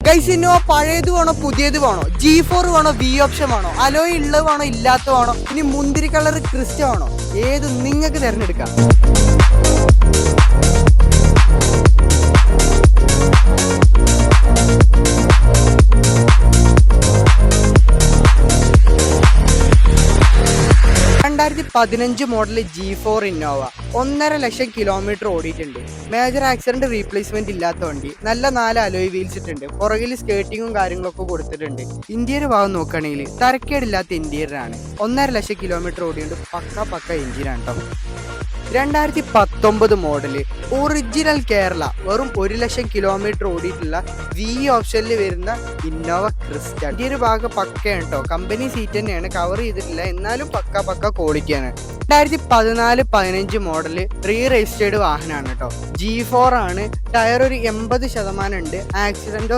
Guys, Innova പഴയത് വേണോ പുതിയത് വേണോ, G4 വേണോ, വി ഓപ്ഷൻ വേണോ, അലോയ് ഉള്ളത് വേണോ ഇല്ലാത്ത വേണോ, ഇനി മുന്തിരി കളർ ക്രിസ്റ്റ വേണോ, ഏത് നിങ്ങൾക്ക് തിരഞ്ഞെടുക്കാം. മോഡൽ G4 ഇന്നോവ 1.5 ലക്ഷം കിലോമീറ്റർ ഓടിയിട്ടുണ്ട്. മേജർ ആക്സിഡന്റ് റീപ്ലേസ്മെന്റ് ഇല്ലാത്ത വണ്ടി. നല്ല 4 അലോയ് വീൽസ് ഇട്ടുണ്ട്. പുറകിൽ സ്കേർട്ടിങ്ങും കാര്യങ്ങളൊക്കെ കൊടുത്തിട്ടുണ്ട്. ഇന്റീരിയർ ഭാഗം നോക്കുകയാണെങ്കിൽ തരക്കേടില്ലാത്ത ഇന്റീരിയറാണ്. 1.5 ലക്ഷം കിലോമീറ്റർ ഓടിയുണ്ട്. പക്ക എഞ്ചിനാണ് കേട്ടോ. 2019 മോഡല് ഒറിജിനൽ കേരള വെറും 1 ലക്ഷം കിലോമീറ്റർ ഓടിയിട്ടുള്ള വി ഓപ്ഷനിൽ വരുന്ന ഇന്നോവ ക്രിസ്റ്റ. ഇന്റീരിയർ ഭാഗം പക്കയാണ് കേട്ടോ. കമ്പനി സീറ്റ് തന്നെയാണ്, കവർ ചെയ്തിട്ടില്ല, എന്നാലും പക്ക ക്വാളിറ്റിയാണ്. 2014-15 മോഡല് രജിസ്റ്റേർഡ് വാഹനമാണ് കേട്ടോ. G4 ആണ്. ടയർ ഒരു 80% ഉണ്ട്. ആക്സിഡന്റോ